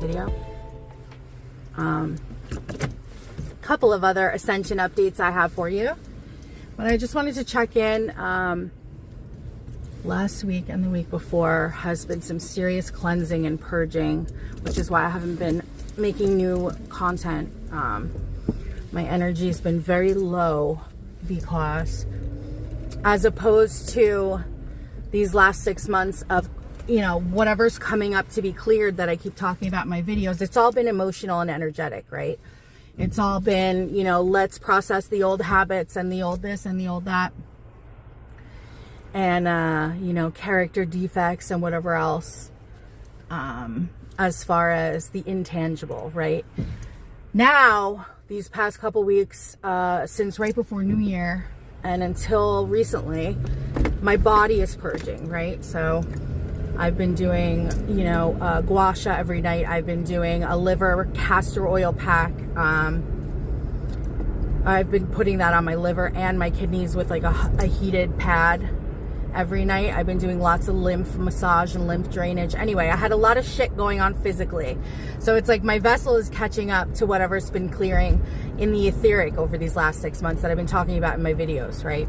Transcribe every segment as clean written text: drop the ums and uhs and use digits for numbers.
video. Couple of other Ascension updates I have for you. But I just wanted to check in. Last week and the week before has been some serious cleansing and purging, which is why I haven't been making new content. My energy has been very low because, as opposed to these last 6 months of, you know, whatever's coming up to be cleared that I keep talking about in my videos, it's all been emotional and energetic, right? It's all been, you know, let's process the old habits and the old this and the old that. And, you know, character defects and whatever else, as far as the intangible, right? Now, these past couple weeks, since right before New Year and until recently, my body is purging, right? So I've been doing, you know, gua sha every night. I've been doing a liver castor oil pack. I've been putting that on my liver and my kidneys with like a heated pad every night. I've been doing lots of lymph massage and lymph drainage. Anyway, I had a lot of shit going on physically. So it's like my vessel is catching up to whatever's been clearing in the etheric over these last 6 months that I've been talking about in my videos, right?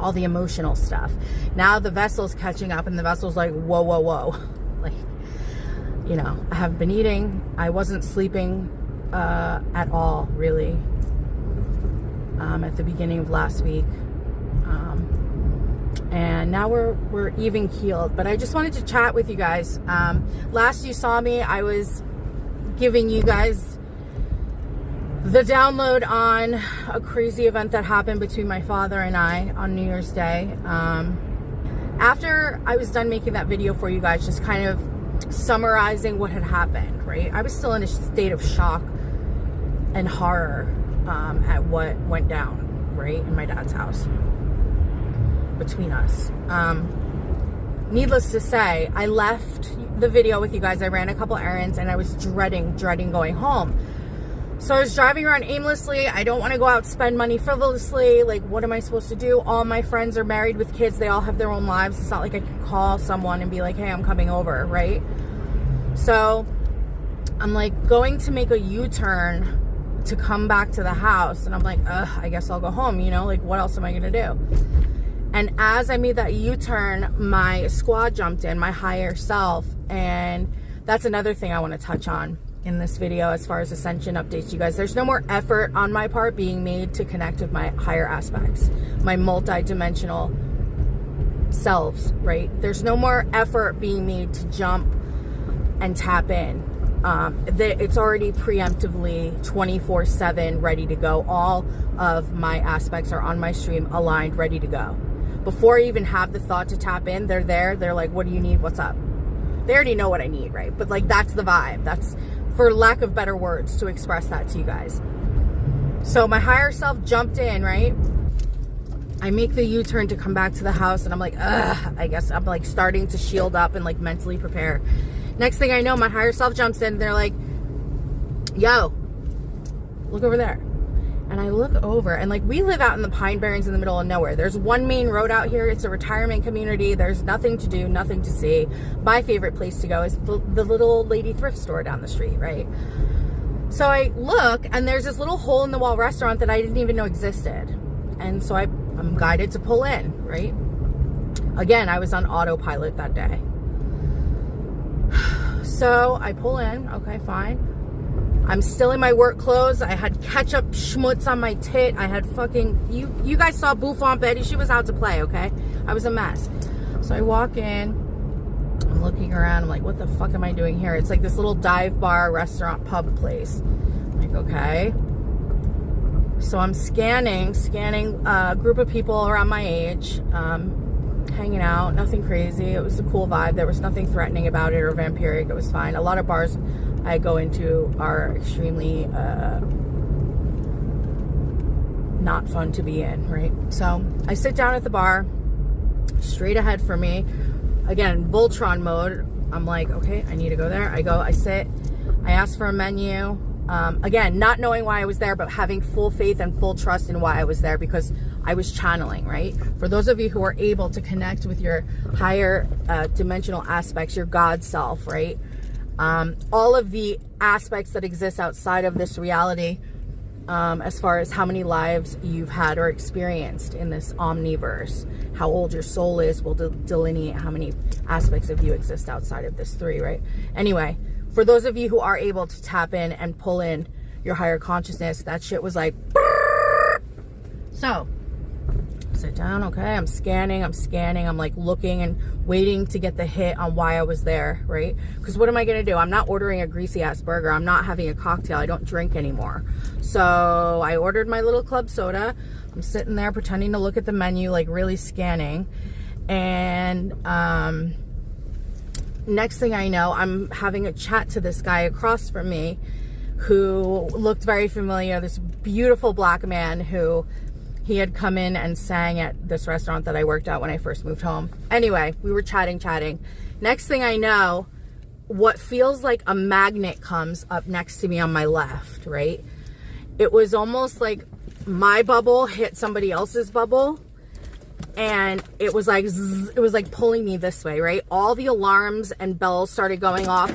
All the emotional stuff. Now the vessel's catching up and the vessel's like, whoa, whoa, whoa. Like, you know, I haven't been eating. I wasn't sleeping at all, really, at the beginning of last week. And now we're even keeled. But I just wanted to chat with you guys. Last you saw me, I was giving you guys the download on a crazy event that happened between my father and I on New Year's Day. After I was done making that video for you guys, just kind of summarizing what had happened, right? I was still in a state of shock and horror at what went down, right, in my dad's house between us. Needless to say, I left the video with you guys. I ran a couple errands and I was dreading going home. So I was driving around aimlessly. I don't want to go out and spend money frivolously. Like, what am I supposed to do? All my friends are married with kids. They all have their own lives. It's not like I can call someone and be like, hey, I'm coming over, right? So I'm like going to make a U-turn to come back to the house. And I'm like, I guess I'll go home, you know? Like, what else am I going to do? And as I made that U-turn, my squad jumped in, my higher self. And that's another thing I want to touch on in this video as far as Ascension updates, you guys. There's no more effort on my part being made to connect with my higher aspects, my multi-dimensional selves, right? There's no more effort being made to jump and tap in. It's already preemptively 24/7 ready to go. All of my aspects are on my stream, aligned, ready to go. Before I even have the thought to tap in, they're there. They're like, what do you need? What's up? They already know what I need, right? But like, that's the vibe. That's, for lack of better words, to express that to you guys. So my higher self jumped in, right? I make the U-turn to come back to the house and I'm like, I guess I'm like starting to shield up and like mentally prepare. Next thing I know, my higher self jumps in. They're like, yo, look over there. And I look over and like, we live out in the Pine Barrens in the middle of nowhere. There's one main road out here. It's a retirement community. There's nothing to do, nothing to see. My favorite place to go is the little old lady thrift store down the street, right? So I look and there's this little hole in the wall restaurant that I didn't even know existed. And so I'm guided to pull in, right? Again, I was on autopilot that day. So I pull in, okay, fine. I'm still in my work clothes. I had ketchup schmutz on my tit. I had fucking, you guys saw Bouffant Betty. She was out to play, okay? I was a mess. So I walk in. I'm looking around. I'm like, what the fuck am I doing here? It's like this little dive bar, restaurant, pub place. I'm like, okay. So I'm scanning a group of people around my age, hanging out, nothing crazy. It was a cool vibe. There was nothing threatening about it or vampiric. It was fine. A lot of bars I go into are extremely not fun to be in, right? So I sit down at the bar. Straight ahead for me, again, Voltron mode. I'm like, okay, I need to go there. I go, I sit, I ask for a menu. Again, not knowing why I was there, but having full faith and full trust in why I was there, because I was channeling, right? For those of you who are able to connect with your higher dimensional aspects, your God self, right? all of the aspects that exist outside of this reality, as far as how many lives you've had or experienced in this omniverse. How old your soul is will delineate how many aspects of you exist outside of this 3, right? Anyway, for those of you who are able to tap in and pull in your higher consciousness, that shit was like, so sit down. Okay, I'm scanning, I'm like looking and waiting to get the hit on why I was there, right? Because what am I gonna do? I'm not ordering a greasy ass burger, I'm not having a cocktail, I don't drink anymore. So I ordered my little club soda. I'm sitting there pretending to look at the menu, like really scanning, and next thing I know, I'm having a chat to this guy across from me who looked very familiar, this beautiful black man who he had come in and sang at this restaurant that I worked at when I first moved home. Anyway, we were chatting. Next thing I know, what feels like a magnet comes up next to me on my left, right? It was almost like my bubble hit somebody else's bubble, and it was like zzz, it was like pulling me this way, right? All the alarms and bells started going off.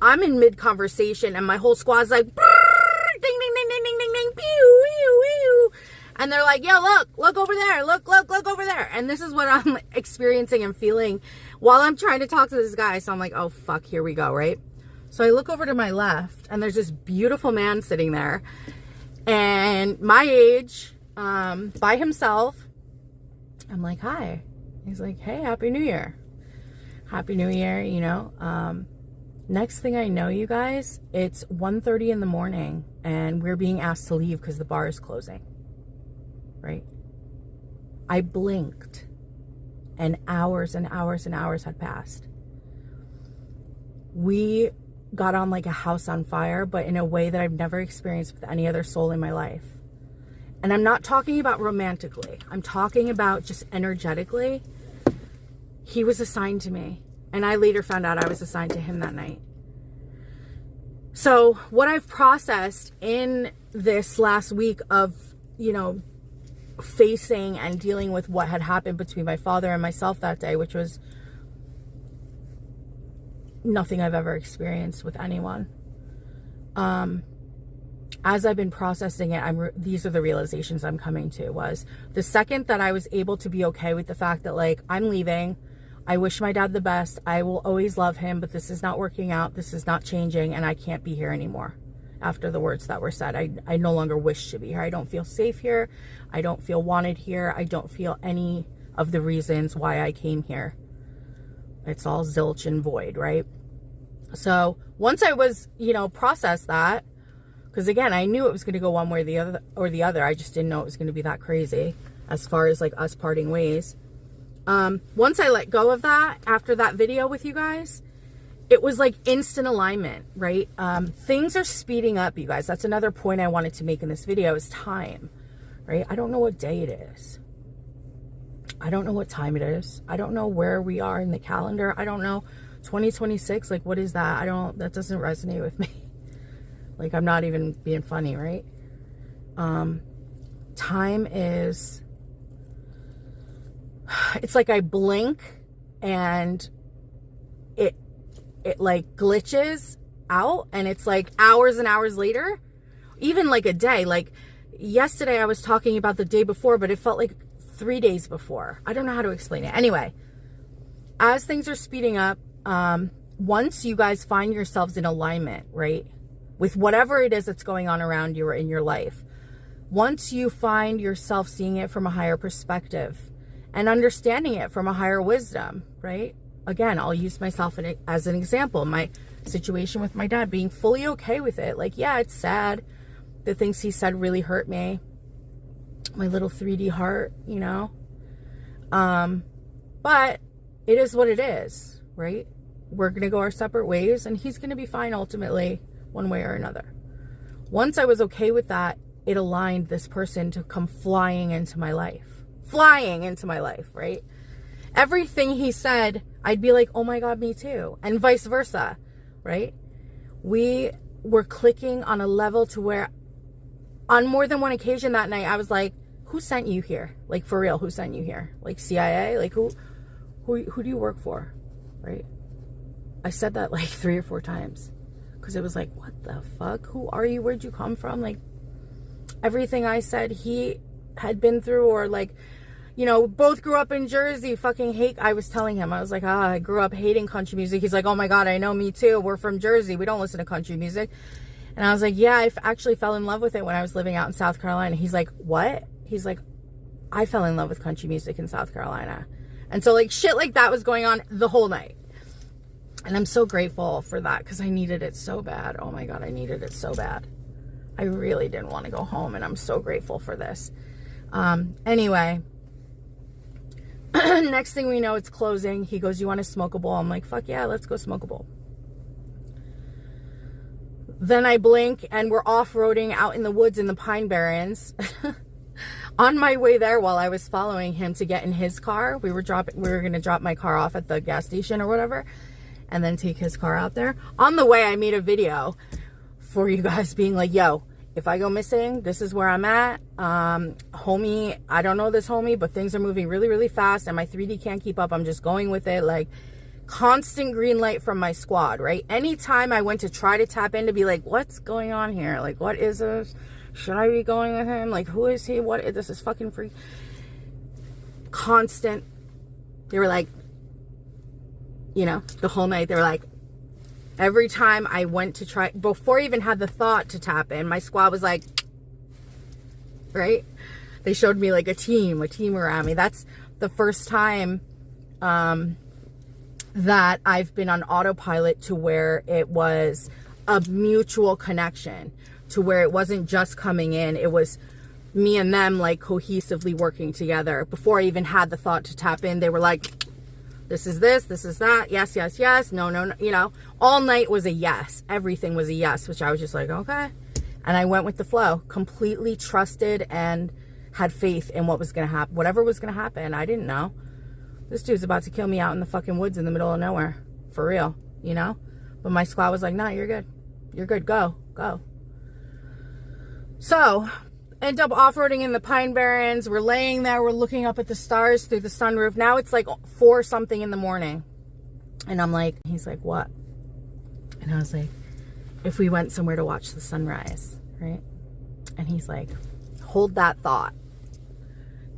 I'm in mid conversation and my whole squad's like ding ding ding ding ding ding ding pew pew pew. And they're like, yo, look over there. Look over there. And this is what I'm experiencing and feeling while I'm trying to talk to this guy. So I'm like, oh, fuck, here we go, right? So I look over to my left, and there's this beautiful man sitting there. And my age, by himself. I'm like, hi. He's like, hey, Happy New Year. Happy New Year, you know. Next thing I know, you guys, it's 1:30 in the morning, and we're being asked to leave because the bar is closing. Right? I blinked and hours and hours and hours had passed. We got on like a house on fire, but in a way that I've never experienced with any other soul in my life. And I'm not talking about romantically. I'm talking about just energetically. He was assigned to me, and I later found out I was assigned to him that night. So what I've processed in this last week of, you know, facing and dealing with what had happened between my father and myself that day, which was nothing I've ever experienced with anyone. As I've been processing it, these are the realizations I'm coming to. Was the second that I was able to be okay with the fact that, like, I'm leaving, I wish my dad the best, I will always love him, but this is not working out, this is not changing, and I can't be here anymore. After the words that were said, I no longer wish to be here. I don't feel safe here. I don't feel wanted here. I don't feel any of the reasons why I came here. It's all zilch and void, right? So once I was, you know, processed that, because again, I knew it was going to go one way or the other. I just didn't know it was going to be that crazy as far as like us parting ways. Once I let go of that, after that video with you guys, it was like instant alignment, right? Things are speeding up, you guys. That's another point I wanted to make in this video is time, right? I don't know what day it is. I don't know what time it is. I don't know where we are in the calendar. I don't know. 2026, like, what is that? That doesn't resonate with me. Like, I'm not even being funny, right? Time is, it's like I blink and it like glitches out, and it's like hours and hours later, even like a day. Like yesterday I was talking about the day before, but it felt like 3 days before. I don't know how to explain it. Anyway, as things are speeding up, once you guys find yourselves in alignment, right, with whatever it is that's going on around you or in your life, once you find yourself seeing it from a higher perspective and understanding it from a higher wisdom, right? Again, I'll use myself as an example. My situation with my dad, being fully okay with it. Like, yeah, it's sad. The things he said really hurt me. My little 3D heart, you know. But it is what it is, right? We're going to go our separate ways, and he's going to be fine ultimately, one way or another. Once I was okay with that, it aligned this person to come flying into my life. Flying into my life, right? Everything he said, I'd be like, oh my God, me too. And vice versa, right? We were clicking on a level to where on more than one occasion that night, I was like, who sent you here? Like, for real, who sent you here? Like CIA? Like, who do you work for? Right? I said that like 3 or 4 times. Because it was like, what the fuck? Who are you? Where'd you come from? Like, everything I said he had been through, or like, you know, both grew up in Jersey, fucking hate. I was telling him, I was like, I grew up hating country music. He's like, oh my God, I know, me too. We're from Jersey. We don't listen to country music. And I was like, yeah, I actually fell in love with it when I was living out in South Carolina. He's like, what? He's like, I fell in love with country music in South Carolina. And so like shit like that was going on the whole night. And I'm so grateful for that because I needed it so bad. Oh my God, I needed it so bad. I really didn't want to go home, and I'm so grateful for this. Anyway, next thing we know, it's closing. He goes, you want to smoke a bowl? I'm like, fuck yeah, let's go smoke a bowl. Then I blink and we're off-roading out in the woods in the Pine Barrens. On my way there, while I was following him to get in his car, we were going to drop my car off at the gas station or whatever, and then take his car out there. On the way, I made a video for you guys being like, yo, if I go missing, this is where I'm at. Homie, I don't know this homie, but things are moving really, really fast, and my 3D can't keep up. I'm just going with it. Like, constant green light from my squad, right? Anytime I went to try to tap in to be like, what's going on here? Like, what is this? Should I be going with him? Like, who is he? What? This is fucking free. Constant. They were like, you know, the whole night, they were like, every time I went to try, before I even had the thought to tap in, my squad was like, right? They showed me like a team around me. That's the first time that I've been on autopilot to where it was a mutual connection, to where it wasn't just coming in. It was me and them like cohesively working together. Before I even had the thought to tap in, they were like, this is this is that, yes, yes, yes, no, no, no, you know, all night was a yes. Everything was a yes, which I was just like, okay. And I went with the flow, completely trusted and had faith in what was going to happen, whatever was going to happen. I didn't know. This dude's about to kill me out in the fucking woods in the middle of nowhere, for real, you know? But my squad was like, no, you're good. You're good. Go. So, end up off-roading in the Pine Barrens. We're laying there. We're looking up at the stars through the sunroof. Now it's like 4 something in the morning. And I'm like, he's like, what? And I was like, if we went somewhere to watch the sunrise, right? And he's like, hold that thought.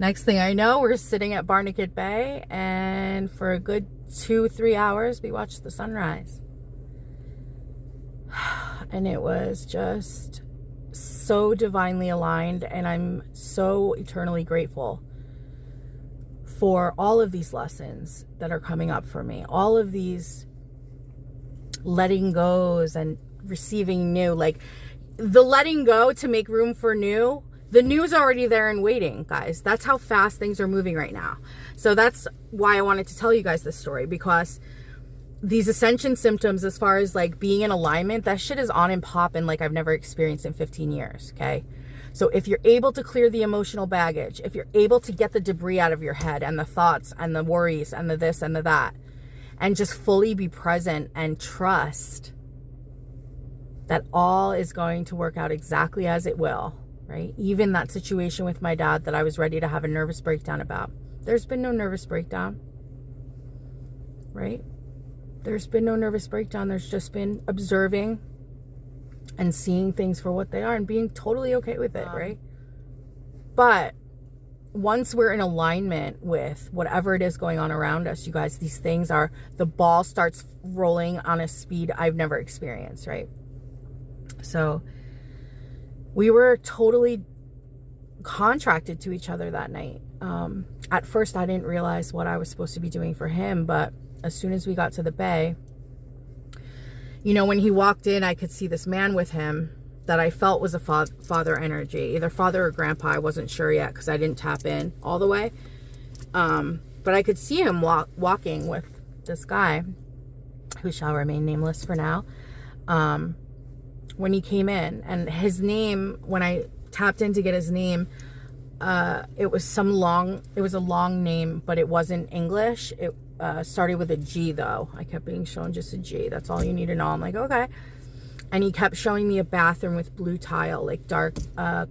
Next thing I know, we're sitting at Barnegat Bay, and for a good 2-3 hours, we watched the sunrise. And it was just so divinely aligned, and I'm so eternally grateful for all of these lessons that are coming up for me. All of these letting goes and receiving new, like the letting go to make room for new. The new's already there and waiting, guys. That's how fast things are moving right now. So that's why I wanted to tell you guys this story, because these ascension symptoms, as far as like being in alignment, that shit is on and popping like I've never experienced in 15 years, okay? So if you're able to clear the emotional baggage, if you're able to get the debris out of your head and the thoughts and the worries and the this and the that, and just fully be present and trust that all is going to work out exactly as it will, right? Even that situation with my dad that I was ready to have a nervous breakdown about. There's been no nervous breakdown, right? There's been no nervous breakdown. There's just been observing and seeing things for what they are and being totally okay with it, right? But once we're in alignment with whatever it is going on around us, you guys, these things are, the ball starts rolling on a speed I've never experienced, right? So we were totally contracted to each other that night. At first, I didn't realize what I was supposed to be doing for him, but as soon as we got to the bay, you know, when he walked in, I could see this man with him that I felt was a father energy, either father or grandpa. I wasn't sure yet because I didn't tap in all the way. But I could see him walking with this guy, who shall remain nameless for now, when he came in. And his name, when I tapped in to get his name, it was a long name, but it wasn't English. It started with a G, though. I kept being shown just a G. That's all you need to know. I'm like, okay. And he kept showing me a bathroom with blue tile, like dark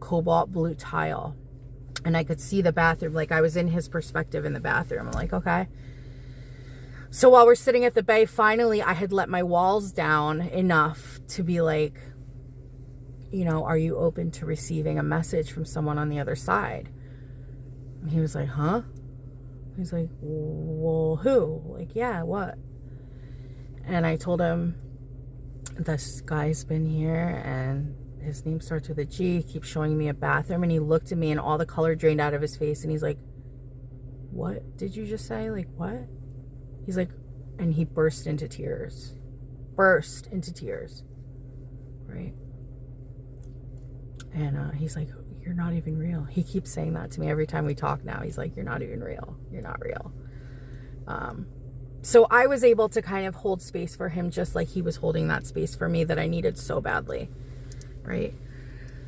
cobalt blue tile. And I could see the bathroom, like I was in his perspective in the bathroom. I'm like, okay. So while we're sitting at the bay, finally I had let my walls down enough to be like, you know, are you open to receiving a message from someone on the other side? And he was like, huh? He's like, well, who? Like, yeah, what? And I told him, this guy's been here and his name starts with a G. He keeps showing me a bathroom, and he looked at me and all the color drained out of his face, and he's like, what did you just say? Like, what? He's like, and he burst into tears. Right? And he's like, you're not even real. He keeps saying that to me every time we talk now. He's like, you're not even real. You're not real. So I was able to kind of hold space for him, just like he was holding that space for me that I needed so badly. Right?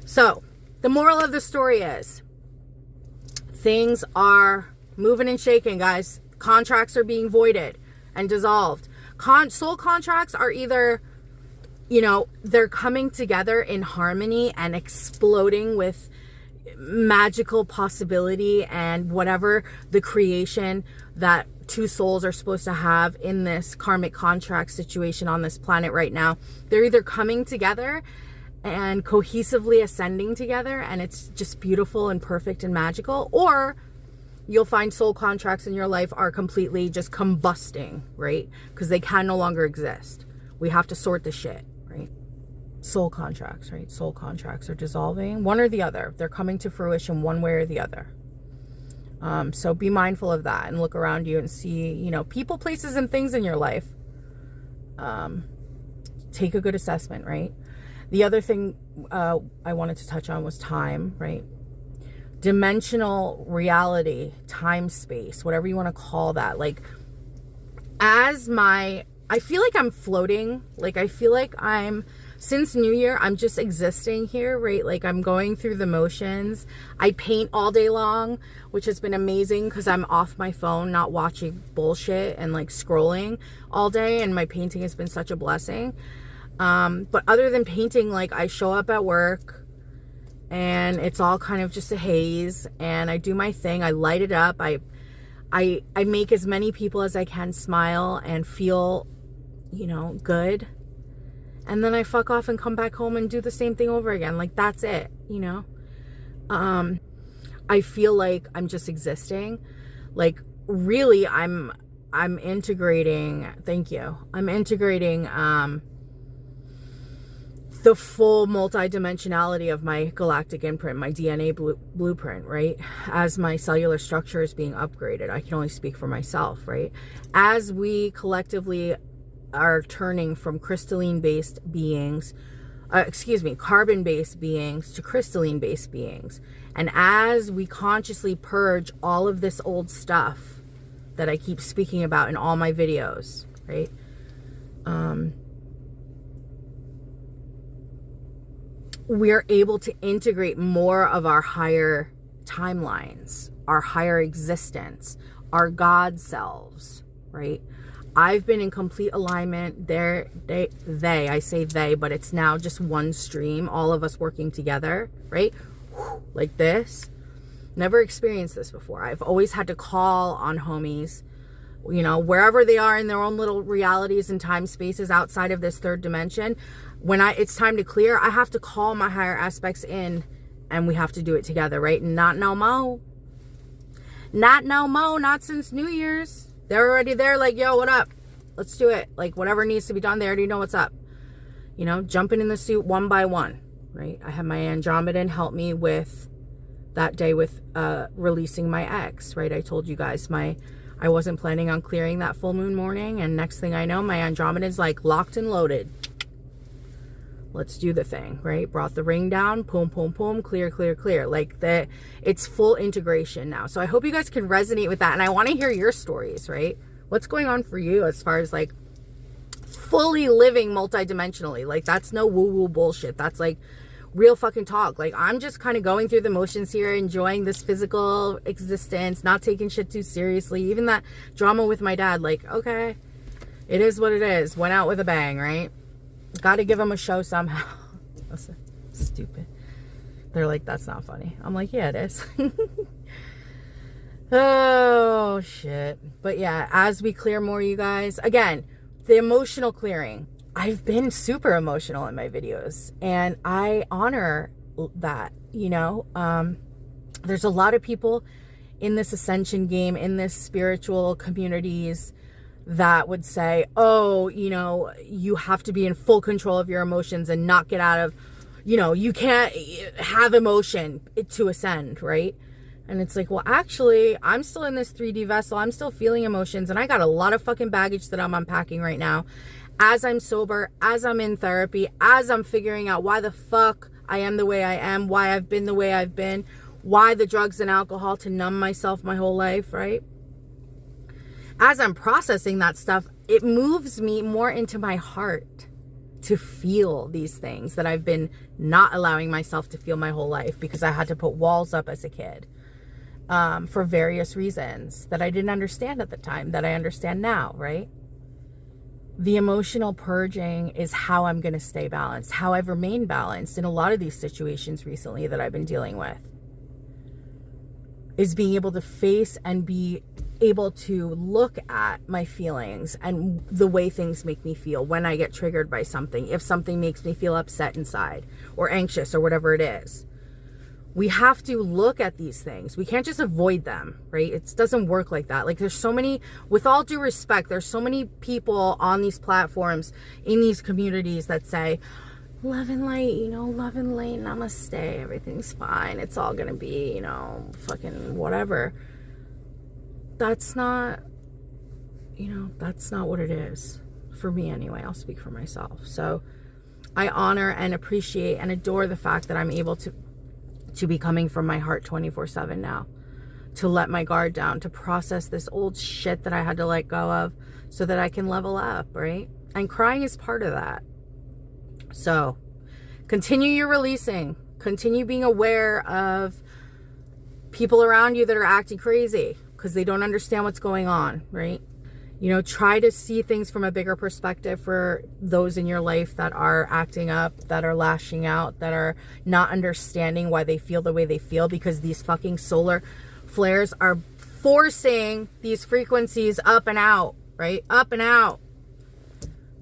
So the moral of the story is things are moving and shaking, guys. Contracts are being voided and dissolved. Soul contracts are either, you know, they're coming together in harmony and exploding with magical possibility and whatever the creation that two souls are supposed to have in this karmic contract situation on this planet right now. They're either coming together and cohesively ascending together, and it's just beautiful and perfect and magical, or you'll find soul contracts in your life are completely just combusting, right? Because they can no longer exist. We have to sort the shit, right? Soul contracts, right? Soul contracts are dissolving, one or the other. They're coming to fruition one way or the other. So be mindful of that and look around you and see, you know, people, places, and things in your life. Take a good assessment, right? The other thing I wanted to touch on was time, right? Dimensional reality, time, space, whatever you want to call that. Like, I feel like I'm floating. Like, I feel like since New Year, I'm just existing here, right? Like, I'm going through the motions. I paint all day long, which has been amazing because I'm off my phone, not watching bullshit and like scrolling all day. And my painting has been such a blessing. But other than painting, like, I show up at work and it's all kind of just a haze, and I do my thing. I light it up. I make as many people as I can smile and feel, you know, good. And then I fuck off and come back home and do the same thing over again. Like, that's it, you know? I feel like I'm just existing. Like, really, I'm integrating, thank you. I'm integrating, the full multidimensionality of my galactic imprint, my DNA blueprint, right? As my cellular structure is being upgraded. I can only speak for myself, right? As we collectively are turning from crystalline-based beings, carbon-based beings to crystalline-based beings. And as we consciously purge all of this old stuff that I keep speaking about in all my videos, right? We're able to integrate more of our higher timelines, our higher existence, our God selves, right? I've been in complete alignment. I say they, but it's now just one stream, all of us working together, right? Like this. Never experienced this before. I've always had to call on homies, you know, wherever they are in their own little realities and time spaces outside of this third dimension. When it's time to clear, I have to call my higher aspects in, and we have to do it together, right? Not no mo. Not since New Year's. They're already there, like, yo, what up? Let's do it. Like, whatever needs to be done, they already know what's up. You know, jumping in the suit one by one, right? I had my Andromedan help me with that day with releasing my ex, right? I told you guys I wasn't planning on clearing that full moon morning, and next thing I know, my Andromeda's like locked and loaded. Let's do the thing, right? Brought the ring down, boom, boom, boom, clear. Like, it's full integration now. So I hope you guys can resonate with that. And I want to hear your stories, right? What's going on for you as far as like fully living multidimensionally? Like, that's no woo-woo bullshit. That's like real fucking talk. Like, I'm just kind of going through the motions here, enjoying this physical existence, not taking shit too seriously. Even that drama with my dad, like, okay, it is what it is. Went out with a bang, right? Got to give him a show somehow. That's stupid. They're like, that's not funny. I'm like, yeah, it is. Oh, shit. But yeah, as we clear more, you guys, again, the emotional clearing. I've been super emotional in my videos, and I honor that, you know. There's a lot of people in this ascension game, in this spiritual communities, that would say, oh, you know, you have to be in full control of your emotions and not get out of, you know, you can't have emotion to ascend, right? And it's like, well, actually, I'm still in this 3D vessel. I'm still feeling emotions, and I got a lot of fucking baggage that I'm unpacking right now. As I'm sober, as I'm in therapy, as I'm figuring out why the fuck I am the way I am, why I've been the way I've been, why the drugs and alcohol to numb myself my whole life, right? As I'm processing that stuff, it moves me more into my heart to feel these things that I've been not allowing myself to feel my whole life because I had to put walls up as a kid for various reasons that I didn't understand at the time, that I understand now, right? The emotional purging is how I'm going to stay balanced, how I've remained balanced in a lot of these situations recently that I've been dealing with, is being able to face and be able to look at my feelings and the way things make me feel when I get triggered by something, if something makes me feel upset inside or anxious or whatever it is. We have to look at these things. We can't just avoid them, right? It doesn't work like that. Like, there's so many, with all due respect, there's so many people on these platforms, in these communities that say, love and light, you know, love and light, namaste, everything's fine. It's all gonna be, you know, fucking whatever. That's not, you know, that's not what it is. For me anyway, I'll speak for myself. So I honor and appreciate and adore the fact that I'm able to be coming from my heart 24/7 now, to let my guard down, to process this old shit that I had to let go of so that I can level up, right? And crying is part of that. So continue your releasing, continue being aware of people around you that are acting crazy because they don't understand what's going on, right? You know, try to see things from a bigger perspective for those in your life that are acting up, that are lashing out, that are not understanding why they feel the way they feel, because these fucking solar flares are forcing these frequencies up and out, right? Up and out.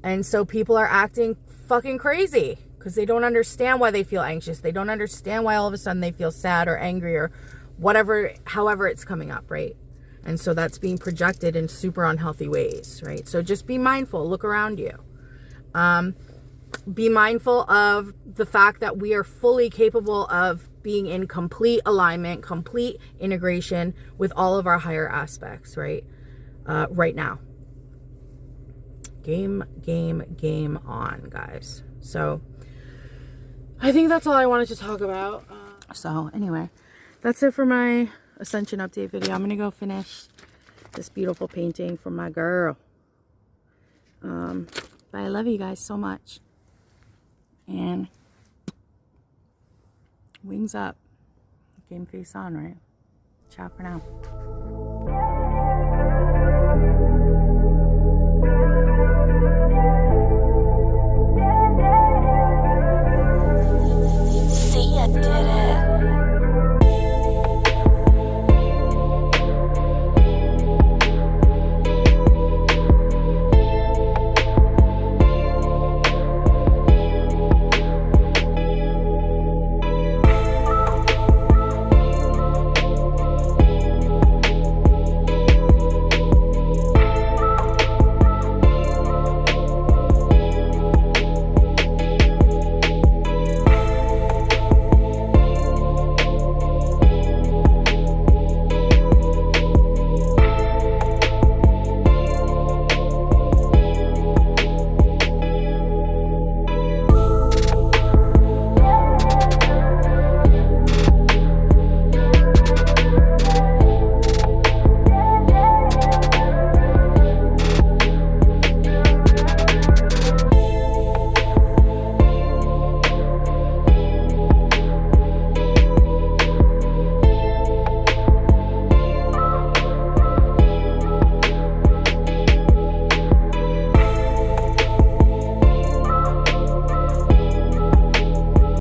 And so people are acting fucking crazy because they don't understand why they feel anxious. They don't understand why all of a sudden they feel sad or angry or whatever, however it's coming up, right? And so that's being projected in super unhealthy ways, right? So just be mindful. Look around you. Be mindful of the fact that we are fully capable of being in complete alignment, complete integration with all of our higher aspects, right? Right now. Game on, guys. So I think that's all I wanted to talk about. So anyway, that's it for my Ascension update video. I'm gonna go finish this beautiful painting from my girl. But I love you guys so much, and wings up, game face on, right? Ciao for now.